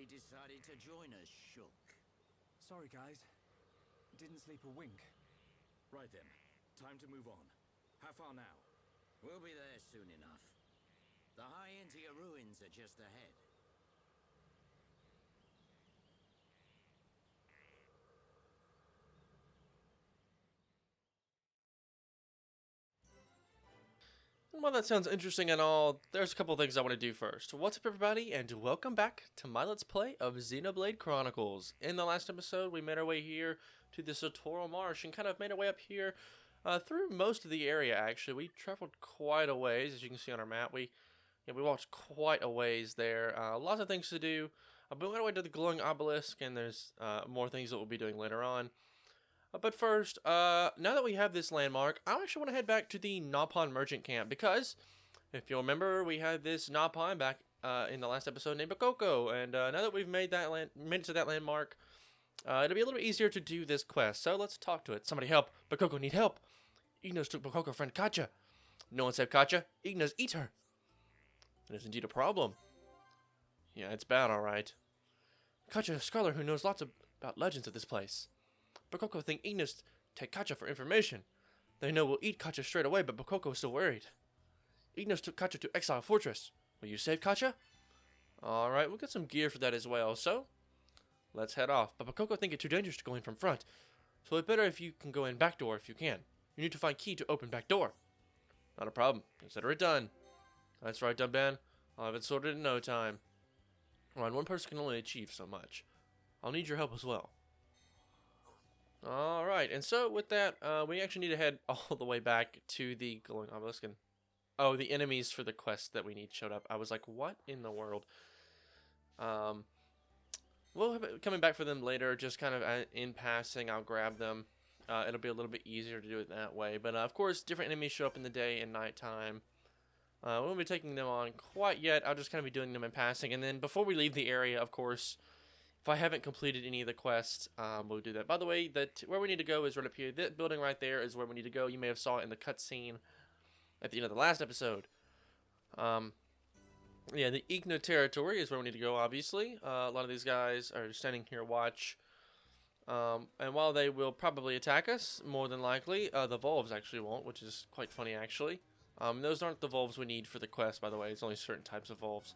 decided to join us, Shook. Sorry, guys. Didn't sleep a wink. Right then. Time to move on. How far now? We'll be there soon enough. The High Intia ruins are just ahead. Well, that sounds interesting and all. There's a couple things I want to do first. What's up, everybody, and welcome back to my Let's Play of Xenoblade Chronicles. In the last episode, we made our way here to the Satoral Marsh and kind of made our way up here through most of the area, actually. We traveled quite a ways, as you can see on our map. We walked quite a ways there. Lots of things to do. We went away to the glowing obelisk, and there's more things that we'll be doing later on. But first, now that we have this landmark, I actually want to head back to the Nopon merchant camp, because if you'll remember, we had this Nopon back in the last episode named Bakoko, and now that we've made it to that landmark, it'll be a little bit easier to do this quest. So let's talk to it. Somebody help! Bakoko need help! Ignos took Bakoko friend Katja. No one save Katja. Ignos eat her. It is indeed a problem. Yeah, it's bad, all right. Katja is a scholar who knows lots about legends of this place. Bakoko think Ignis take Katja for information. They know we'll eat Katja straight away, but Bakoko is still worried. Ignis took Katja to Exile Fortress. Will you save Katja? Alright, we'll get some gear for that as well, so let's head off. But Bakoko think it's too dangerous to go in from front, so it's better if you can go in back door if you can. You need to find key to open back door. Not a problem. Consider it done. That's right, Dumban. I'll have it sorted in no time. Alright, one person can only achieve so much. I'll need your help as well. Alright, and so with that, we actually need to head all the way back to the glowing obelisk. And oh, the enemies for the quest that we need showed up. I was like, what in the world? We'll be coming back for them later, just kind of in passing. I'll grab them. It'll be a little bit easier to do it that way. But of course, different enemies show up in the day and nighttime. We won't be taking them on quite yet. I'll just kind of be doing them in passing. And then before we leave the area, of course, if I haven't completed any of the quests, we'll do that. By the way, where we need to go is right up here. That building right there is where we need to go. You may have saw it in the cutscene at the end of the last episode. Yeah, the Igna territory is where we need to go, obviously. A lot of these guys are standing here watch. And while they will probably attack us, more than likely, the Volves actually won't, which is quite funny, actually. Those aren't the Volves we need for the quest, by the way. It's only certain types of Volves.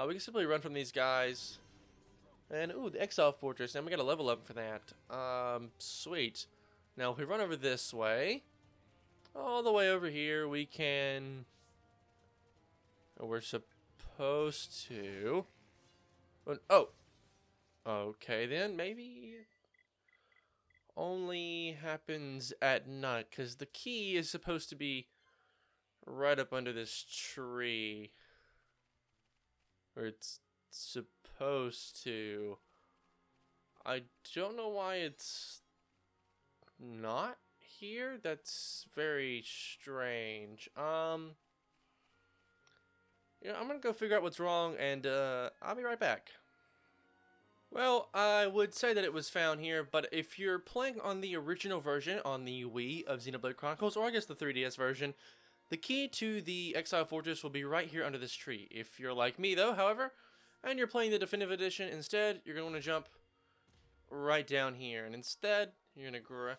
We can simply run from these guys. And, ooh, the Exile Fortress, and we got a level up for that. Sweet. Now, if we run over this way, all the way over here, we can... We're supposed to... Oh! Okay, then, maybe... Only happens at night, because the key is supposed to be right up under this tree. Or it's supposed to. I don't know why it's not here. That's very strange. I'm gonna go figure out what's wrong, and I'll be right back. Well, I would say that it was found here, but if you're playing on the original version on the Wii of Xenoblade Chronicles, or I guess the 3DS version, the key to the Exile Fortress will be right here under this tree. If you're like me, though, however, and you're playing the Definitive Edition, instead, you're going to jump right down here. And instead, you're going to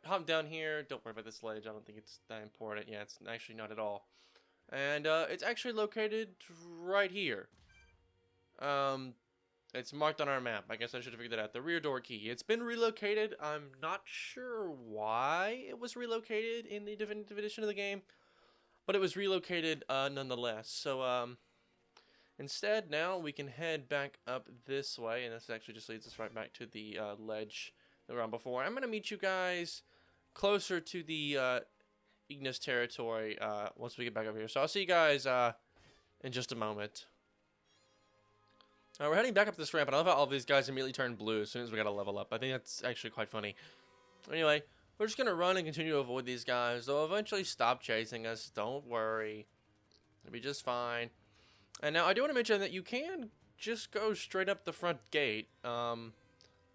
hop down here. Don't worry about this ledge. I don't think it's that important. Yeah, it's actually not at all. And it's actually located right here. It's marked on our map. I guess I should have figured that out. The rear door key. It's been relocated. I'm not sure why it was relocated in the Definitive Edition of the game, but it was relocated nonetheless. So, instead, now we can head back up this way, and this actually just leads us right back to the ledge that we were on before. I'm going to meet you guys closer to the Ignis territory once we get back up here. So I'll see you guys in just a moment. We're heading back up this ramp, and I love how all these guys immediately turn blue as soon as we got a level up. I think that's actually quite funny. Anyway, we're just going to run and continue to avoid these guys. They'll eventually stop chasing us. Don't worry. It'll be just fine. And now I do want to mention that you can just go straight up the front gate. That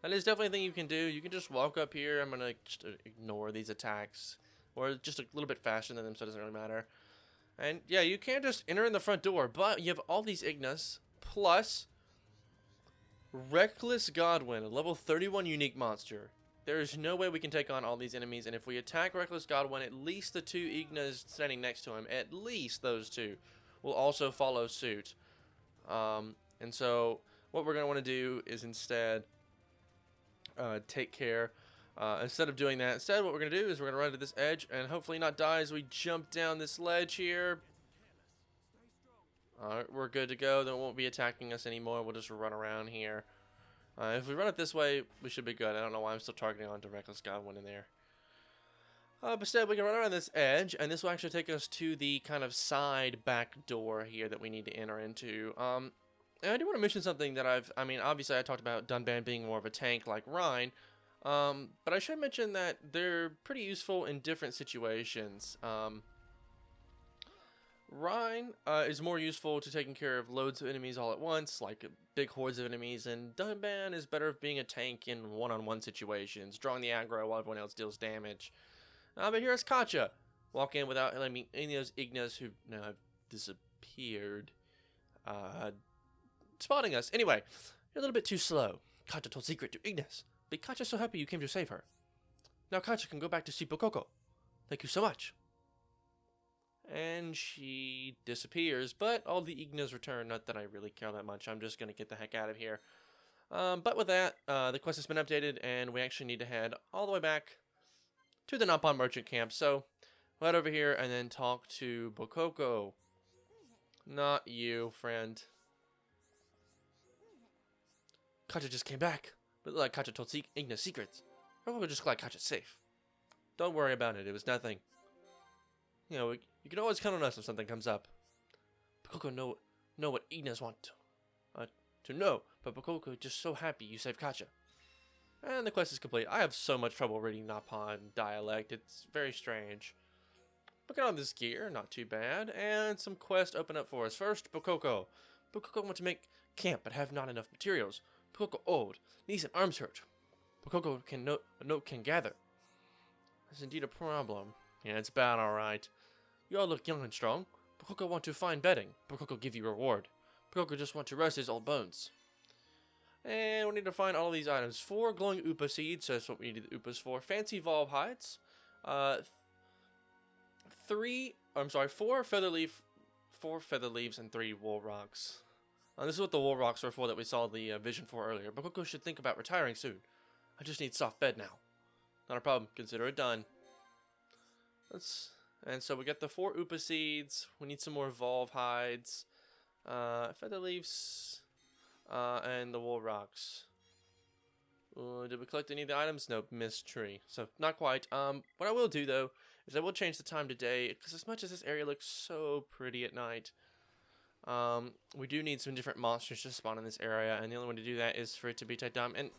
is definitely a thing you can do. You can just walk up here. I'm going to just ignore these attacks. Or just a little bit faster than them, so it doesn't really matter. And yeah, you can just enter in the front door, but you have all these Ignis, plus Reckless Godwin, a level 31 unique monster. There is no way we can take on all these enemies, and if we attack Reckless Godwin, at least the two Ignas standing next to him, at least those two, will also follow suit. And so what we're going to want to do is instead take care. Instead of doing that, what we're going to do is we're going to run to this edge and hopefully not die as we jump down this ledge here. Alright, we're good to go. They won't be attacking us anymore. We'll just run around here. If we run it this way, we should be good. I don't know why I'm still targeting onto Reckless Godwin in there. But instead, we can run around this edge, and this will actually take us to the kind of side back door here that we need to enter into. And I do want to mention something that obviously I talked about Dunban being more of a tank like Rhine, but I should mention that they're pretty useful in different situations. Rhine is more useful to taking care of loads of enemies all at once, like big hordes of enemies, and Dunban is better at being a tank in one-on-one situations, drawing the aggro while everyone else deals damage. But here's Katja, walk in without any of those Ignas who now have disappeared, spotting us. Anyway, you're a little bit too slow. Katja told secret to Ignas, but Katja's so happy you came to save her. Now Katja can go back to Sipokoko. Thank you so much. And she disappears, but all the Ignas return. Not that I really care that much. I'm just going to get the heck out of here. But with that, the quest has been updated, and we actually need to head all the way back to the Napon merchant camp. So, we'll head over here and then talk to Bokoko. Not you, friend. Katja just came back, but like Katja told Ignas secrets. Bokoko just glad Katja's safe. Don't worry about it. It was nothing. You know, you can always count on us if something comes up. Bokoko know what Ignas want to know, but Bokoko just so happy you saved Katja. And the quest is complete. I have so much trouble reading Napon dialect. It's very strange. Looking on this gear, not too bad. And some quests open up for us. First, Bokoko. Bokoko want to make camp but have not enough materials. Bokoko old, needs an arms hurt. Bokoko can gather. That's indeed a problem. Yeah, it's bad, alright. You all look young and strong. Bokoko want to find bedding. Bokoko give you reward. Bokoko just want to rest his old bones. And we need to find all of these items. 4 glowing Upa seeds, so that's what we need the Upas for. Fancy Volve hides. 4 feather leaves and 3 wool rocks. This is what the wool rocks were for that we saw the vision for earlier. Bokoko should think about retiring soon. I just need soft bed now. Not a problem. Consider it done. And so we got the 4 Upa seeds. We need some more Volve hides. Feather leaves. And the wool rocks. Did we collect any of the items? Nope, missed tree. So, not quite. What I will do, though, is I will change the time to day, because as much as this area looks so pretty at night, we do need some different monsters to spawn in this area, and the only way to do that is for it to be nighttime. And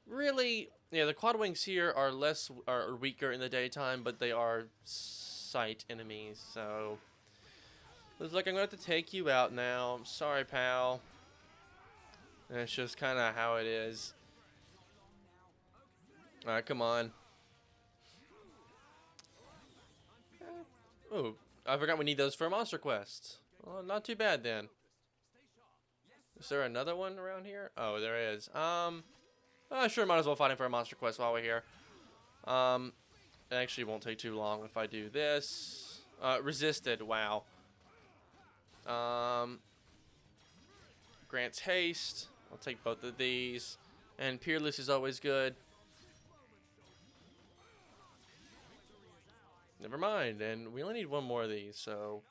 really, yeah, the quad wings here are weaker in the daytime, but they are sight enemies, so looks like I'm going to have to take you out now. I'm sorry, pal. And it's just kind of how it is. Alright, come on. Oh, I forgot we need those for a monster quest. Well, not too bad then. Is there another one around here? Oh, there is. Sure, might as well fight him for a monster quest while we're here. It actually won't take too long if I do this. Resisted, wow. Grants haste. I'll take both of these. And Peerless is always good. Never mind. And we only need 1 more of these, so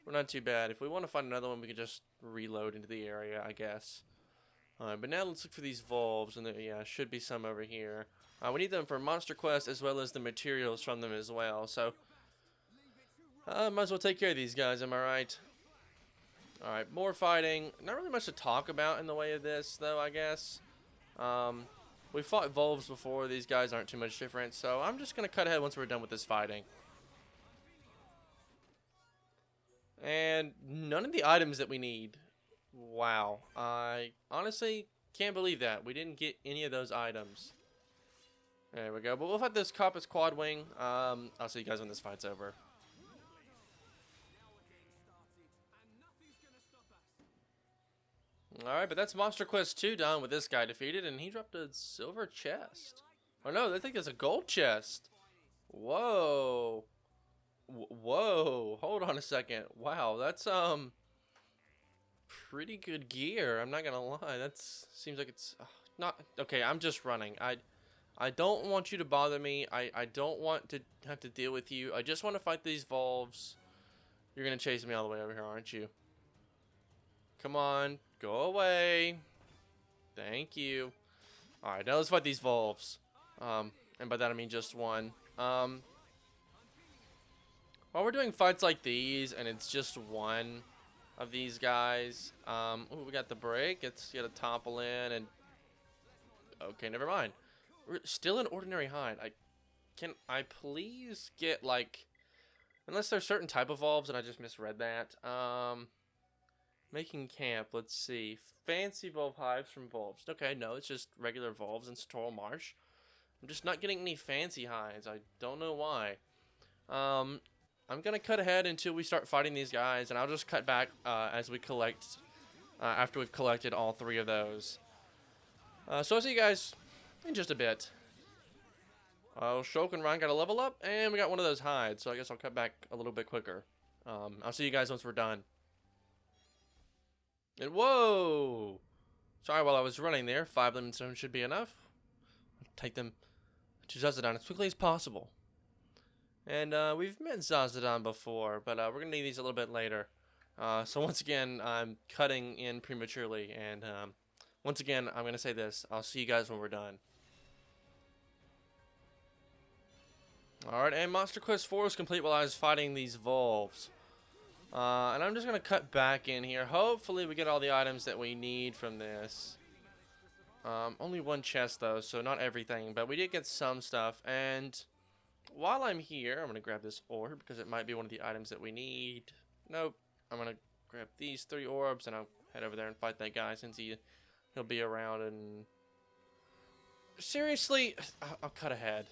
we're not too bad. If we want to find another one, we can just reload into the area, I guess. Alright, but now let's look for these Volves. And there, yeah, should be some over here. We need them for Monster Quest as well as the materials from them as well. So, might as well take care of these guys, am I right? Alright, more fighting. Not really much to talk about in the way of this, though, I guess. We fought Volves before. These guys aren't too much different, so I'm just going to cut ahead once we're done with this fighting. And none of the items that we need. Wow. I honestly can't believe that. We didn't get any of those items. There we go. But we'll fight this Coppa's Quad Wing. I'll see you guys when this fight's over. Alright, but that's Monster Quest 2 done with this guy defeated, and he dropped a silver chest. Oh no, I think it's a gold chest. Whoa. Whoa. Hold on a second. Wow, that's, pretty good gear. I'm not gonna lie. Seems like it's not... Okay, I'm just running. I don't want you to bother me. I don't want to have to deal with you. I just want to fight these Volves. You're gonna chase me all the way over here, aren't you? Come on. Go away. Thank you. Alright, now let's fight these Volves. And by that I mean just one. While we're doing fights like these, and it's just one of these guys, ooh, we got the break. It's gotta topple in, and... Okay, never mind. We're still an ordinary hide. Can I please get, like... Unless there's certain type of Volves, and I just misread that. Making camp, let's see. Fancy Volve hives from Volves. Okay, no, it's just regular Volves in Storal Marsh. I'm just not getting any fancy hides. I don't know why. I'm gonna cut ahead until we start fighting these guys, and I'll just cut back as we collect, after we've collected all 3 of those. So I'll see you guys in just a bit. Shulk and Ryan got a level up, and we got one of those hides, so I guess I'll cut back a little bit quicker. I'll see you guys once we're done. And whoa! Sorry while I was running there. 5 lemon stones should be enough. Take them to Zazadon as quickly as possible. And we've met Zazadon before, but we're going to need these a little bit later. So once again, I'm cutting in prematurely, and once again, I'm going to say this. I'll see you guys when we're done. Alright, and Monster Quest 4 was complete while I was fighting these Volves. And I'm just going to cut back in here. Hopefully we get all the items that we need from this. Only one chest though, so not everything, but we did get some stuff. And while I'm here, I'm going to grab this orb because it might be one of the items that we need. Nope. I'm going to grab these 3 orbs and I'll head over there and fight that guy since he'll be around. And seriously, I'll cut ahead.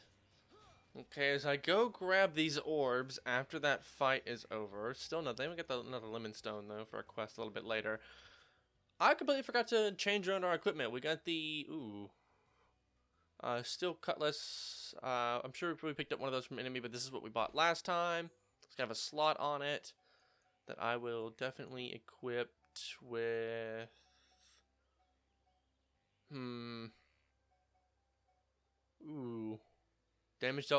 Okay, as I go grab these orbs after that fight is over, still nothing. We get another lemon stone though for a quest a little bit later. I completely forgot to change around our equipment. We got the steel cutlass. I'm sure we probably picked up one of those from enemy, but this is what we bought last time. It's got a slot on it that I will definitely equip with. Ooh. Damage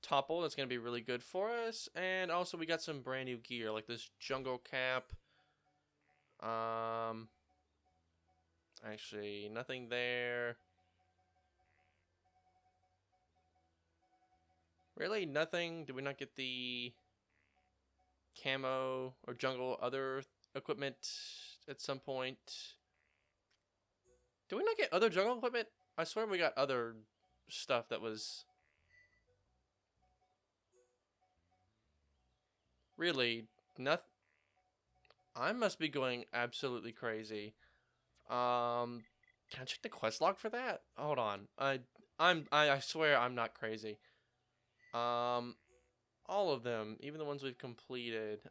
topple, that's going to be really good for us. And also we got some brand new gear, like this jungle cap. Actually, nothing there. Really, nothing? Did we not get the camo or jungle other equipment at some point? Did we not get other jungle equipment? I swear we got other stuff that was really nothing. I must be going absolutely crazy. Can I check the quest log for that? Hold on. I swear I'm not crazy. All of them, even the ones we've completed.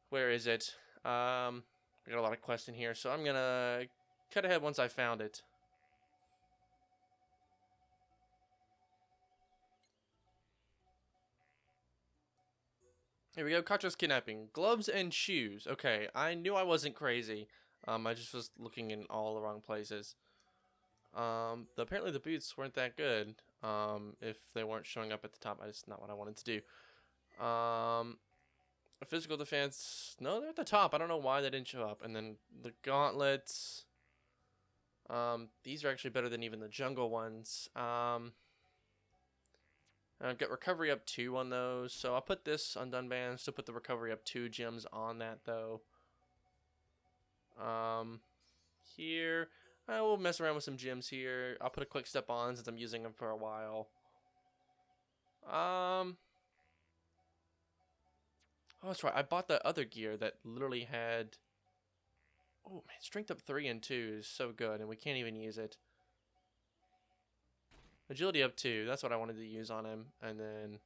Where is it? We got a lot of quests in here, so I'm gonna cut ahead once I found it. Here we go, Katra's kidnapping. Gloves and shoes. Okay, I knew I wasn't crazy. I just was looking in all the wrong places. Apparently the boots weren't that good. If they weren't showing up at the top, that's not what I wanted to do. Physical defense. No, they're at the top. I don't know why they didn't show up. And then the gauntlets. These are actually better than even the jungle ones. I've got recovery up 2 on those, so I'll put this on Dunban. Still put the recovery up 2 gems on that though. Here I will mess around with some gems here. I'll put a quick step on since I'm using them for a while. Oh, that's right. I bought that other gear that literally had. Oh man, strength up 3 and 2 is so good, and we can't even use it. Agility up 2, that's what I wanted to use on him, and then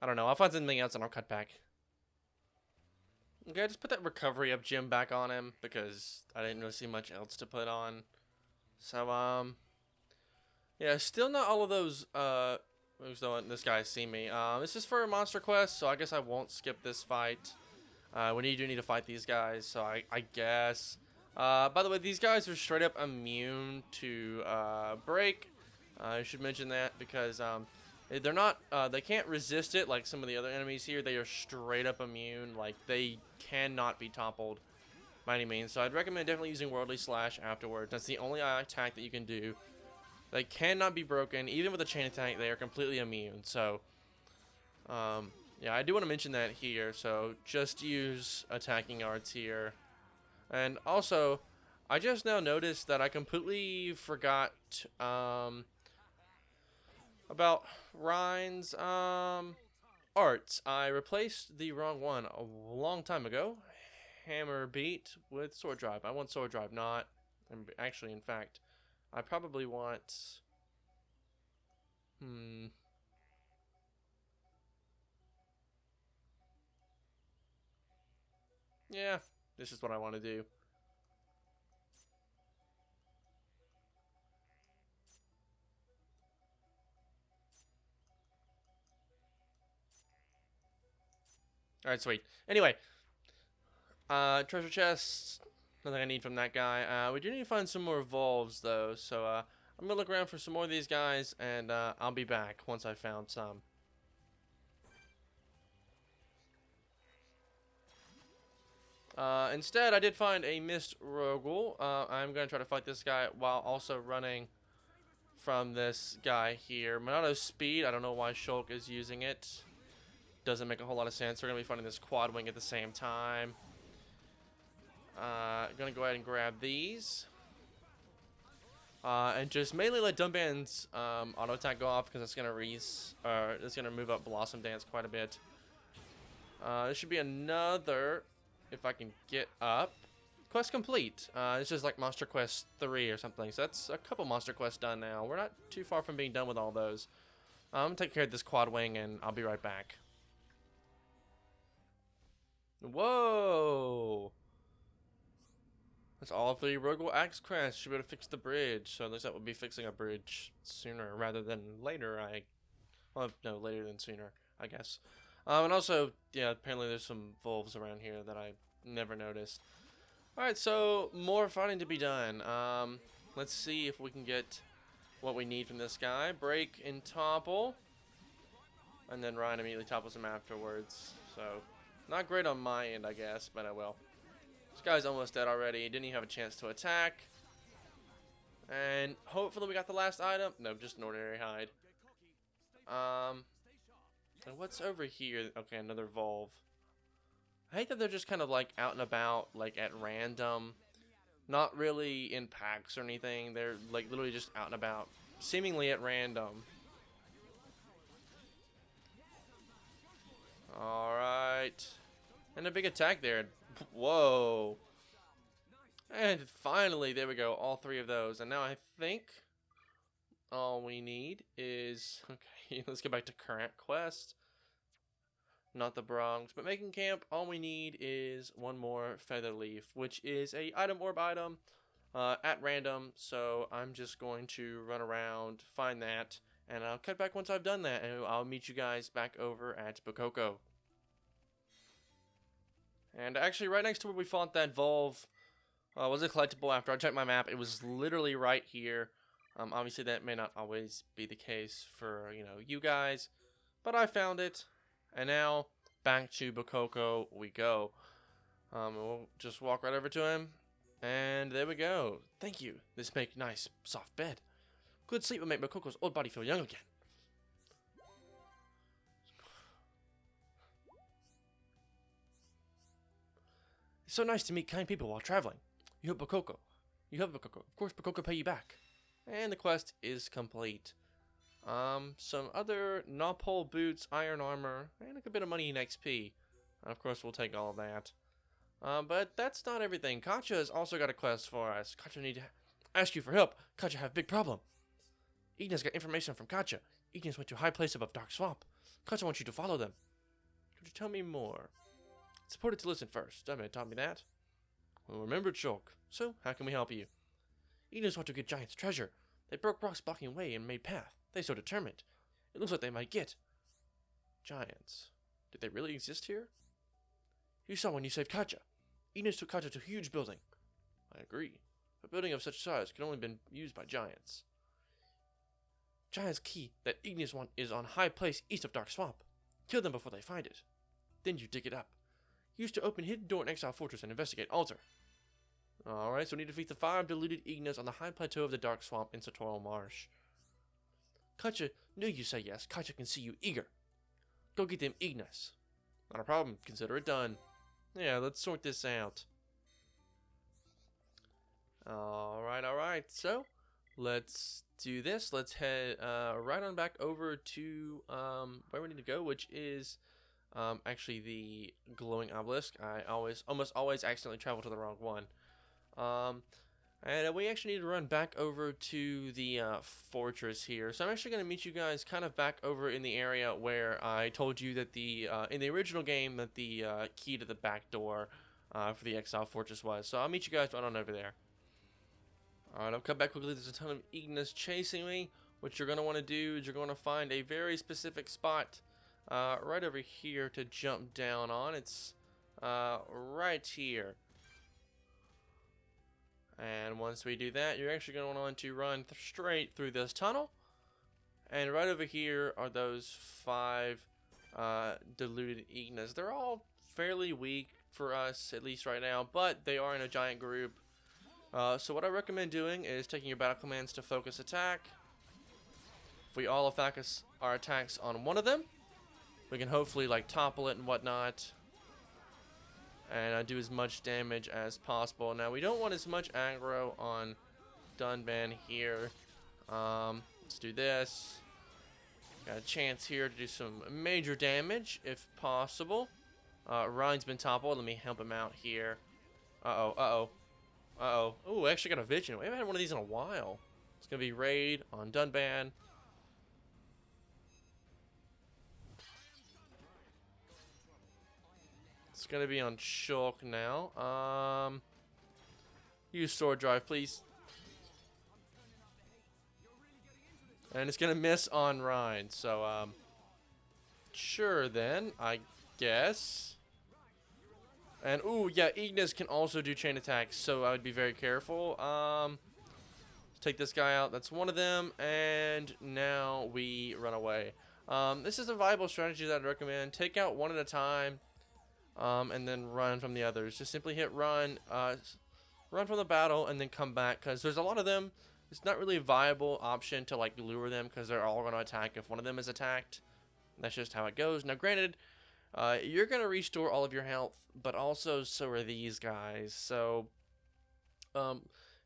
I don't know, I'll find something else and I'll cut back. Okay, I just put that recovery up gem back on him because I didn't really see much else to put on. So, yeah, still not all of those, this guy see me. This is for a monster quest, so I guess I won't skip this fight. We do need to fight these guys, so I guess. By the way, these guys are straight up immune to, break. I should mention that because, they're not, they can't resist it like some of the other enemies here. They are straight up immune. Like, they cannot be toppled by any means. So I'd recommend definitely using Worldly Slash afterwards. That's the only attack that you can do. They cannot be broken. Even with a chain attack, they are completely immune. So, yeah, I do want to mention that here. So just use attacking arts here. And also, I just now noticed that I completely forgot, about Ryan's arts. I replaced the wrong one a long time ago. Hammer beat with sword drive. I want sword drive, not. Actually, in fact, I probably want. Yeah, this is what I want to do. Alright, sweet. Anyway, treasure chests. Nothing I need from that guy. We do need to find some more Volves, though. So, I'm gonna look around for some more of these guys, and I'll be back once I found some. Instead, I did find a Mist Rogul. I'm gonna try to fight this guy while also running from this guy here. Monato's speed. I don't know why Shulk is using it. Doesn't make a whole lot of sense. We're gonna be fighting this quad wing at the same time. Gonna go ahead and grab these. And just mainly let Dunban's auto attack go off because it's gonna move up Blossom Dance quite a bit. This should be another, if I can get up. Quest complete. This is like Monster Quest 3 or something. So that's a couple Monster Quests done now. We're not too far from being done with all those. I'm gonna take care of this quad wing and I'll be right back. Whoa! That's all 3 Rogul Axe Crest. Should be able to fix the bridge. So at least that would be fixing a bridge sooner rather than later. Well, no, later than sooner, I guess. And also, yeah, apparently there's some Volves around here that I never noticed. Alright, so more fighting to be done. Let's see if we can get what we need from this guy. Break and topple. And then Ryan immediately topples him afterwards. So, not great on my end, I guess, but I will. This guy's almost dead already. He didn't even have a chance to attack. And hopefully we got the last item. No, just an ordinary hide. And what's over here? Okay, another Volve. I hate that they're just kind of like out and about, like at random. Not really in packs or anything. They're like literally just out and about, seemingly at random. Alright. And a big attack there. Whoa. And finally, there we go. All 3 of those. And now I think all we need is... Okay, let's get back to current quest. Not the Bronx. But making camp, all we need is one more Feather Leaf, which is a item orb item at random. So I'm just going to run around, find that, and I'll cut back once I've done that. And I'll meet you guys back over at Bokoko. And actually, right next to where we fought that Volve was a collectible. After I checked my map, it was literally right here. Obviously, that may not always be the case for, you guys. But I found it. And now, back to Bokoko we go. We'll just walk right over to him. And there we go. Thank you. This make nice, soft bed. Good sleep will make Bokoko's old body feel young again. It's so nice to meet kind people while traveling. You help Bokoko. You help Bokoko. Of course, Bokoko pay you back. And the quest is complete. Some other Nopole boots, iron armor, and a good bit of money in XP. And of course, we'll take all of that. But that's not everything. Katja has also got a quest for us. Katja need to ask you for help. Katja have a big problem. Ignis got information from Katja. Ignis went to a high place above Dark Swamp. Katja wants you to follow them. Could you tell me more? It's important to listen first. Dunban taught me that. Well, remembered, Shulk. So, how can we help you? Ignis want to get Giant's treasure. They broke rocks blocking way and made path. They so determined. It looks like they might get Giants. Did they really exist here? You saw when you saved Katja. Ignis took Katja to a huge building. I agree. A building of such size can only have been used by Giants. Giant's key that Ignis want is on high place east of Dark Swamp. Kill them before they find it. Then you dig it up. Use to open hidden door in Exile Fortress and investigate altar. Alright, so we need to defeat the 5 deluded Ignis on the high plateau of the Dark Swamp in Sartorial Marsh. Katja knew you say yes. Katja can see you eager. Go get them Ignis. Not a problem. Consider it done. Yeah, let's sort this out. Alright. So, let's do this. Let's head right on back over to where we need to go, which is actually the glowing obelisk. I almost always accidentally travel to the wrong one. And we actually need to run back over to the fortress here. So I'm actually going to meet you guys kind of back over in the area where I told you that the in the original game that the key to the back door for the Exile Fortress was. So I'll meet you guys right on over there. Alright, I'll come back quickly. There's a ton of Ignis chasing me. What you're going to want to do is you're going to find a very specific spot right over here to jump down on. It's right here. And once we do that, you're actually going to want to run straight through this tunnel. And right over here are those 5 deluded Ignis. They're all fairly weak for us, at least right now, but they are in a giant group. So what I recommend doing is taking your battle commands to focus attack. If we all focus our attacks on one of them, we can hopefully like topple it and whatnot. And do as much damage as possible. Now, we don't want as much aggro on Dunban here. Let's do this. Got a chance here to do some major damage, if possible. Ryan's been toppled. Let me help him out here. Uh-oh. Ooh, I actually got a vision. We haven't had one of these in a while. It's going to be raid on Dunban. It's gonna be on Shulk now. Use sword drive, please. And it's gonna miss on Ryan, so sure then, I guess. And ooh, yeah, Ignis can also do chain attacks, so I would be very careful. Take this guy out. That's one of them, and now we run away. This is a viable strategy that I'd recommend. Take out one at a time. And then run from the others. Just simply hit run, run from the battle, and then come back. Because there's a lot of them. It's not really a viable option to like lure them because they're all going to attack if one of them is attacked. That's just how it goes. Now, granted, you're going to restore all of your health, but also so are these guys. So, if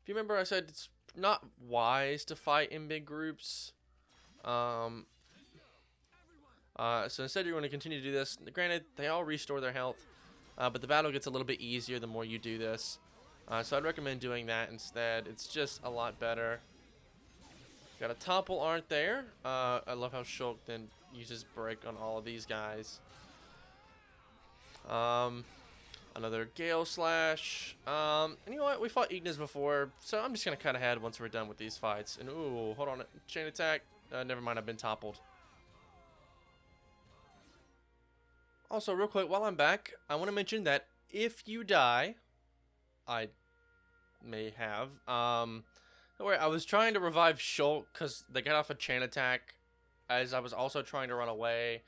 you remember, I said it's not wise to fight in big groups. So instead you're going to continue to do this. Granted, they all restore their health, but the battle gets a little bit easier the more you do this. So I'd recommend doing that instead. It's just a lot better. Got a topple art there. I love how Shulk then uses break on all of these guys. Another Gale Slash. And you know what? We fought Ignis before, so I'm just going to cut ahead once we're done with these fights. And ooh, hold on. Chain attack. Never mind, I've been toppled. Also, real quick, while I'm back, I want to mention that if you die, I may have. Don't worry, I was trying to revive Shulk because they got off a chain attack as I was also trying to run away,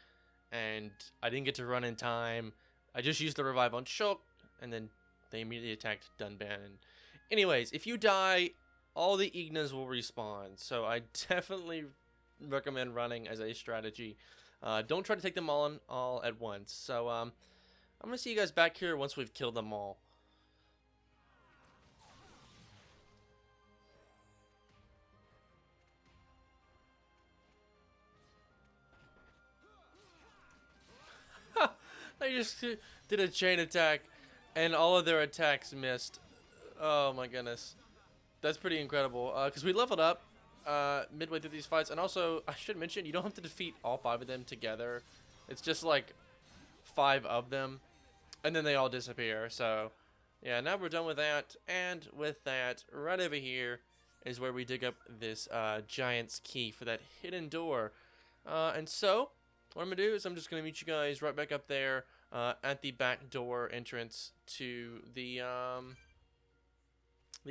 and I didn't get to run in time. I just used the revive on Shulk, and then they immediately attacked Dunban. Anyways, if you die, all the Ignis will respawn, so I definitely recommend running as a strategy. Don't try to take them all at once. So I'm gonna see you guys back here once we've killed them all. They just did a chain attack, and all of their attacks missed. Oh my goodness, that's pretty incredible. Because we leveled up midway through these fights, and also I should mention you don't have to defeat all 5 of them together. It's just like 5 of them. and then they all disappear. So, yeah, now we're done with that. And with that, right over here is where we dig up this giant's key for that hidden door. And so, what I'm going to do is I'm just going to meet you guys right back up there at the back door entrance to the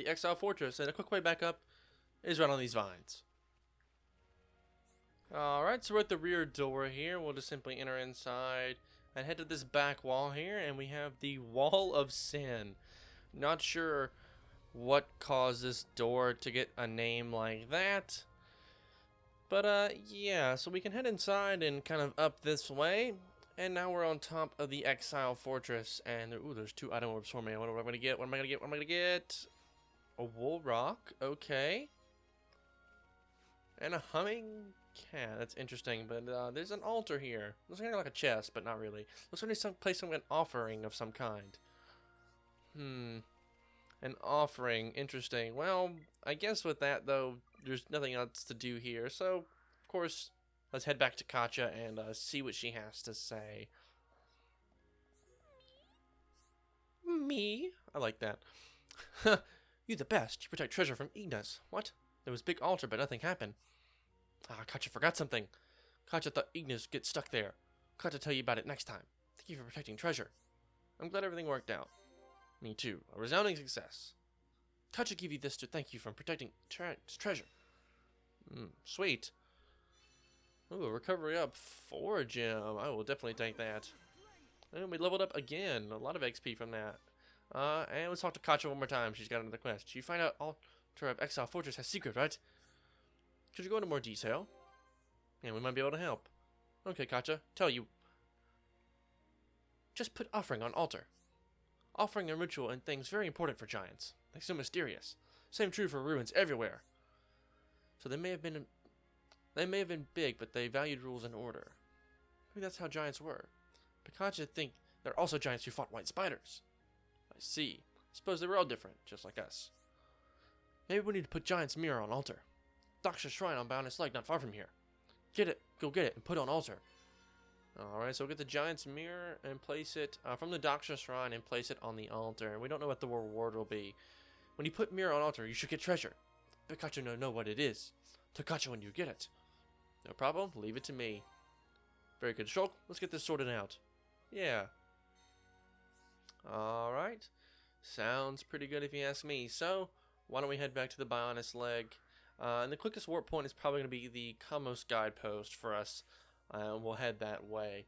Exile Fortress. And a quick way back up is right on these vines. Alright, so we're at the rear door here. We'll just simply enter inside and head to this back wall here, and we have the Wall of Sin. Not sure what caused this door to get a name like that. But, yeah, so we can head inside and kind of up this way. And now we're on top of the Exile Fortress. And, ooh, there's 2 item orbs for me. What am I going to get? What am I going to get? What am I going to get? A wool rock. Okay. And a humming cat. That's interesting. But, there's an altar here. Looks kind of like a chest, but not really. Looks like some place some an offering of some kind. An offering. Interesting. Well, I guess with that, though, there's nothing else to do here. So, of course, let's head back to Katja and see what she has to say. Me? I like that. You the best. You protect treasure from Ignis. What? There was a big altar, but nothing happened. Ah, Katja forgot something. Katja thought Ignis would get stuck there. Katja tell you about it next time. Thank you for protecting treasure. I'm glad everything worked out. Me too. A resounding success. Katja give you this to thank you for protecting treasure. Sweet. Ooh, recovery up 4 gem. I will definitely take that. And we leveled up again. A lot of XP from that. And let's talk to Katja one more time. She's got another quest. You find out Altar of Exile Fortress has secret, right? Could you go into more detail? And we might be able to help. Okay, Katja. Tell you. Just put offering on altar. Offering and ritual and things very important for giants. They're so mysterious. Same true for ruins everywhere. So they may have been big, but they valued rules and order. Maybe that's how giants were. But Katja think there are also giants who fought white spiders. I see. Suppose they were all different, just like us. Maybe we need to put Giant's mirror on altar. Daksha's shrine on Boundless Lake, not far from here. Get it, go get it, and put it on altar. Alright, so we'll get the Giant's mirror and place it from the Daksha shrine and place it on the altar. And we don't know what the reward will be. When you put mirror on altar, you should get treasure. But Katja don't know what it is. Tell Katja when you get it. No problem, leave it to me. Very good, Shulk. Let's get this sorted out. Yeah. Alright. Sounds pretty good if you ask me. So, why don't we head back to the Bionis leg. And the quickest warp point is probably going to be the Kamos guidepost for us. We'll head that way.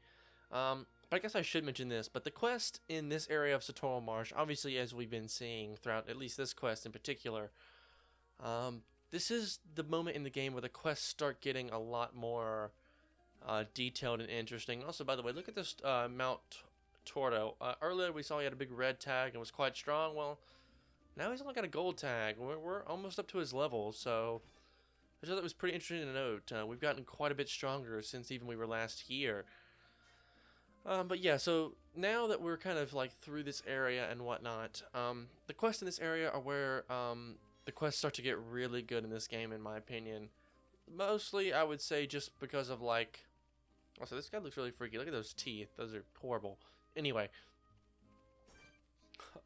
But I guess I should mention this, but the quest in this area of Satoral Marsh, obviously as we've been seeing throughout at least this quest in particular, this is the moment in the game where the quests start getting a lot more detailed and interesting. Also, by the way, look at this Mount Tordo. Earlier we saw he had a big red tag and was quite strong. Well, now he's only got a gold tag. We're almost up to his level, so I thought that was pretty interesting to note. We've gotten quite a bit stronger since even we were last here. But yeah, so now that we're kind of like through this area and whatnot, the quests in this area are where the quests start to get really good in this game, in my opinion. Mostly, I would say, just because of like, also this guy looks really freaky. Look at those teeth; those are horrible. Anyway,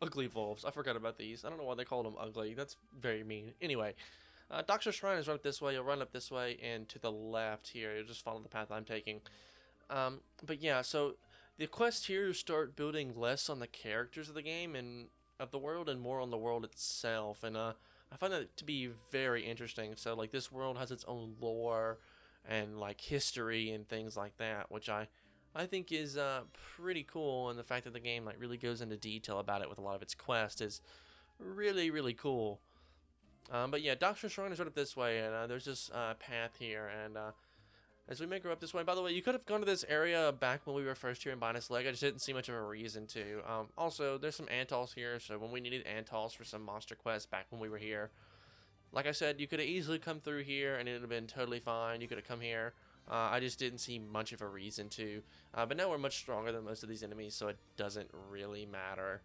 ugly wolves. I forgot about these. I don't know why they called them ugly. That's very mean. Anyway. Daksha Shrine is right up this way. You'll run up this way and to the left here. You'll just follow the path I'm taking. But yeah, so the quest here start building less on the characters of the game and of the world and more on the world itself. And I find that to be very interesting. So like this world has its own lore and like history and things like that, which I think is pretty cool. And the fact that the game like really goes into detail about it with a lot of its quests is really, really cool. But yeah, Daksha Shrine is right up this way, and there's this path here, and as we make our way up this way, by the way, you could have gone to this area back when we were first here in Bionis Lake. I just didn't see much of a reason to. Also, there's some Antals here, so when we needed Antals for some monster quests back when we were here, like I said, you could have easily come through here, and it would have been totally fine. You could have come here. I just didn't see much of a reason to. But now we're much stronger than most of these enemies, so it doesn't really matter.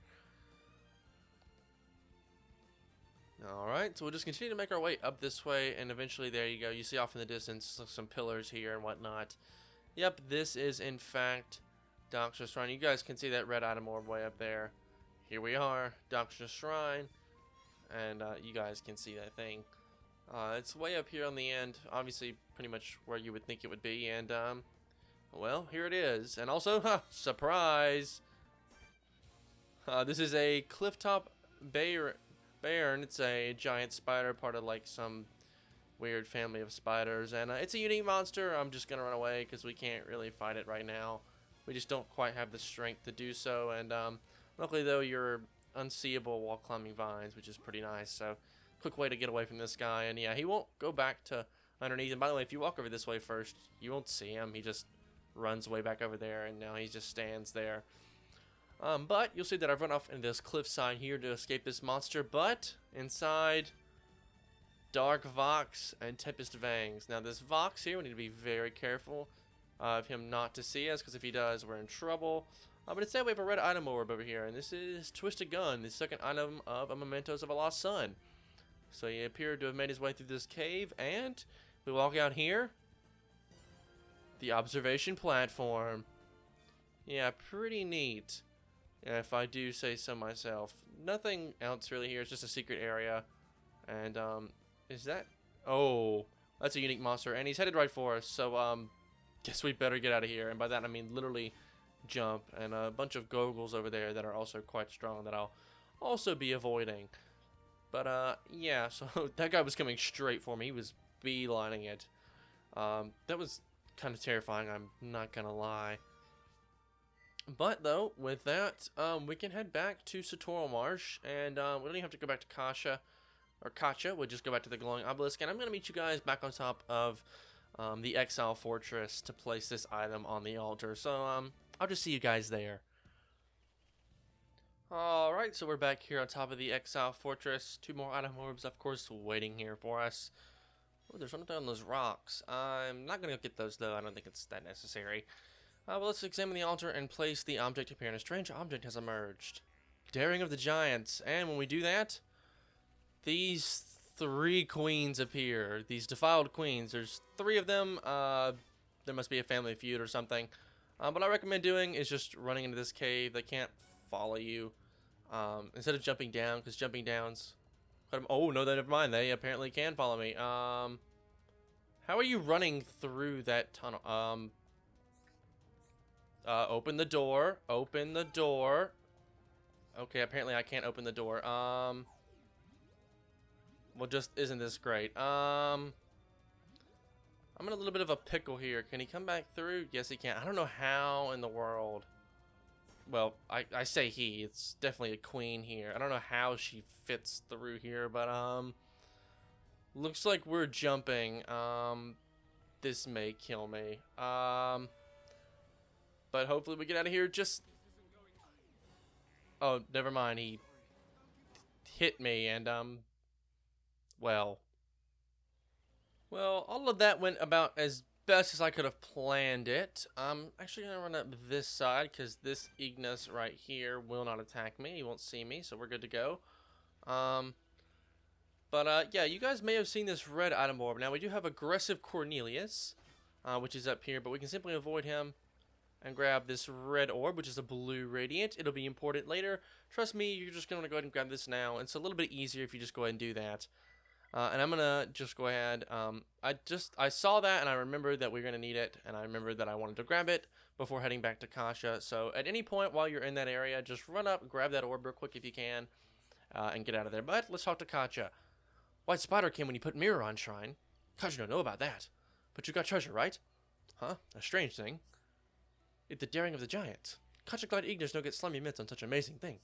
Alright, so we'll just continue to make our way up this way, and eventually there you go. You see off in the distance some pillars here and whatnot. Yep, this is in fact Doctor's Shrine. You guys can see that red item orb way up there. Here we are, Doctor's Shrine. And you guys can see that thing. It's way up here on the end, obviously pretty much where you would think it would be. And, well, here it is. And also, surprise! This is a clifftop bairn. It's a giant spider, part of like some weird family of spiders. And it's a unique monster. I'm just going to run away because we can't really fight it right now. We just don't quite have the strength to do so. And luckily, though, you're unseeable while climbing vines, which is pretty nice. So, quick way to get away from this guy. And yeah, he won't go back to underneath. And by the way, if you walk over this way first, you won't see him. He just runs way back over there, and now he just stands there. But you'll see that I've run off into this cliffside here to escape this monster. But inside, Dark Vox and Tempest Vangs. Now this Vox here, we need to be very careful of him not to see us, because if he does, we're in trouble. But instead we have a red item orb over here, and this is Twisted Gun, the second item of a Mementos of a Lost Son. So he appeared to have made his way through this cave, and we walk out here. The observation platform. Yeah, pretty neat, if I do say so myself. Nothing else really here. It's just a secret area. And, is that... Oh, that's a unique monster. And he's headed right for us. So, guess we better get out of here. And by that, I mean literally jump. And a bunch of Gogles over there that are also quite strong that I'll also be avoiding. But, yeah. So, that guy was coming straight for me. He was beelining it. That was kind of terrifying. I'm not gonna lie. But, though, with that, we can head back to Satoral Marsh, and we don't even have to go back to Kacha. We'll just go back to the Glowing Obelisk, and I'm going to meet you guys back on top of the Exile Fortress to place this item on the altar. So, I'll just see you guys there. Alright, so we're back here on top of the Exile Fortress. 2 more item orbs, of course, waiting here for us. Oh, there's one on those rocks. I'm not going to go get those, though. I don't think it's that necessary. Well, let's examine the altar and place the object here, and a strange object has emerged. Daring of the Giants. And when we do that, these 3 queens appear. These defiled queens. There's 3 of them. There must be a family feud or something. What I recommend doing is just running into this cave. They can't follow you. Instead of jumping down, because jumping down's... Oh, no, never mind. They apparently can follow me. How are you running through that tunnel? Open the door. Open the door. Okay, apparently I can't open the door. Well, just isn't this great? I'm in a little bit of a pickle here. Can he come back through? Yes, he can. I don't know how in the world. Well, I say he. It's definitely a queen here. I don't know how she fits through here, but, looks like we're jumping. This may kill me. But hopefully we get out of here. Just... Oh, never mind. He hit me, and, well, all of that went about as best as I could have planned it. I'm actually going to run up this side, because this Ignis right here will not attack me. He won't see me, so we're good to go. Yeah, you guys may have seen this red item orb. Now, we do have Aggressive Cornelius, which is up here, but we can simply avoid him and grab this red orb, which is a blue radiant. It'll be important later. Trust me, you're just going to go ahead and grab this now. It's a little bit easier if you just go ahead and do that. And I'm going to just go ahead. I saw that, and I remembered that we are going to need it, and I remembered that I wanted to grab it before heading back to Kasha. So at any point while you're in that area, just run up, grab that orb real quick if you can, and get out of there. But let's talk to Katja. White Spider came when you put Mirror on Shrine. Katja don't know about that. But you got treasure, right? Huh? A strange thing. The daring of the giants. Katja glad Ignis don't get slimy mitts on such an amazing thing.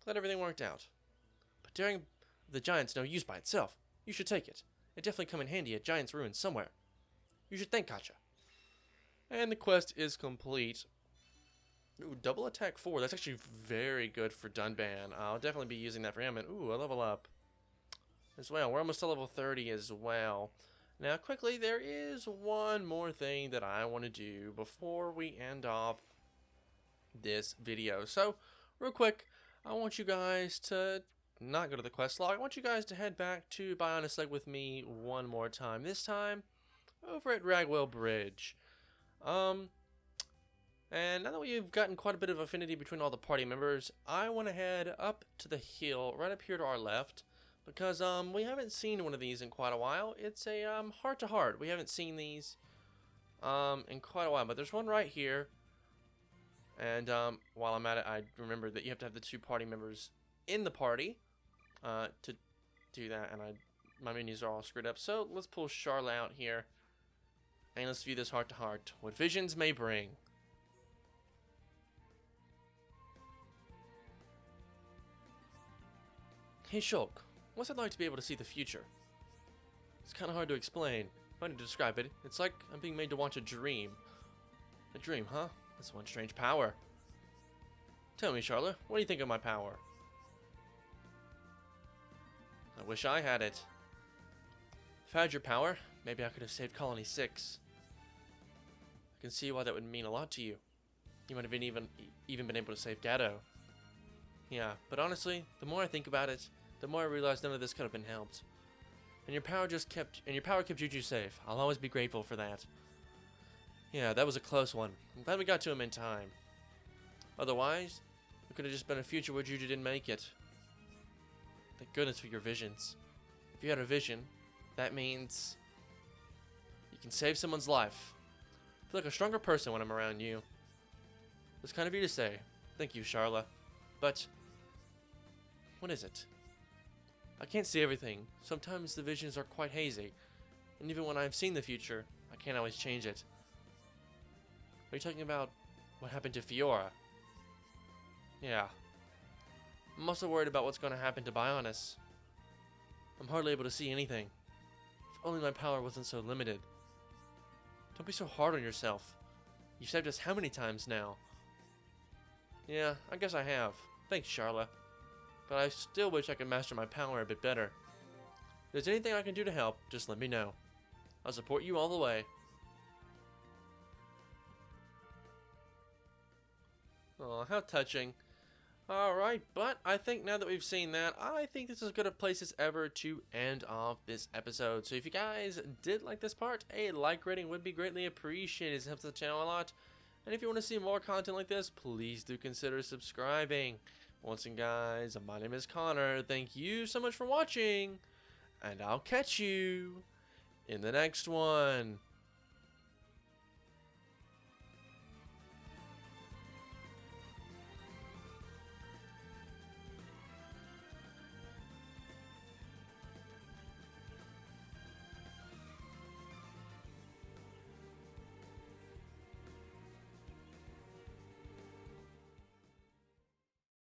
Glad everything worked out. But daring of the giants no use by itself. You should take it. It definitely come in handy at Giant's Ruin somewhere. You should thank Katja. And the quest is complete. Ooh, double attack 4. That's actually very good for Dunban. I'll definitely be using that for him. And ooh, a level up as well. We're almost to level 30 as well. Now, quickly, there is one more thing that I want to do before we end off this video. So, real quick, I want you guys to not go to the quest log. I want you guys to head back to Bionis Lake with me one more time. This time, over at Ragwell Bridge. And now that we've gotten quite a bit of affinity between all the party members, I want to head up to the hill right up here to our left, because we haven't seen one of these in quite a while. It's a heart to heart. We haven't seen these in quite a while, but there's one right here. And while I'm at it, I remember that you have to have the 2 party members in the party to do that, and my menus are all screwed up. So let's pull Charlotte out here, and let's view this heart to heart. What visions may bring. Hey Shulk, what's it like to be able to see the future? It's kind of hard to explain. If I need to describe it, it's like I'm being made to watch a dream. A dream, huh? That's one strange power. Tell me, Charlotte, what do you think of my power? I wish I had it. If I had your power, maybe I could have saved Colony 6. I can see why that would mean a lot to you. You might have been even been able to save Gato. Yeah, but honestly, the more I think about it, the more I realize none of this could have been helped. And your power kept Juju safe. I'll always be grateful for that. Yeah, that was a close one. I'm glad we got to him in time. Otherwise, it could have just been a future where Juju didn't make it. Thank goodness for your visions. If you had a vision, that means you can save someone's life. I feel like a stronger person when I'm around you. It's kind of you to say. Thank you, Charla. But what is it? I can't see everything. Sometimes the visions are quite hazy. And even when I've seen the future, I can't always change it. Are you talking about what happened to Fiora? Yeah. I'm also worried about what's going to happen to Bionis. I'm hardly able to see anything. If only my power wasn't so limited. Don't be so hard on yourself. You've saved us how many times now? Yeah, I guess I have. Thanks, Charla. But I still wish I could master my power a bit better. If there's anything I can do to help, just let me know. I'll support you all the way. Oh, how touching. Alright, but I think now that we've seen that, I think this is as good a place as ever to end off this episode. So if you guys did like this part, a like rating would be greatly appreciated. It helps the channel a lot. And if you want to see more content like this, please do consider subscribing. Once again, guys, my name is Connor. Thank you so much for watching, and I'll catch you in the next one.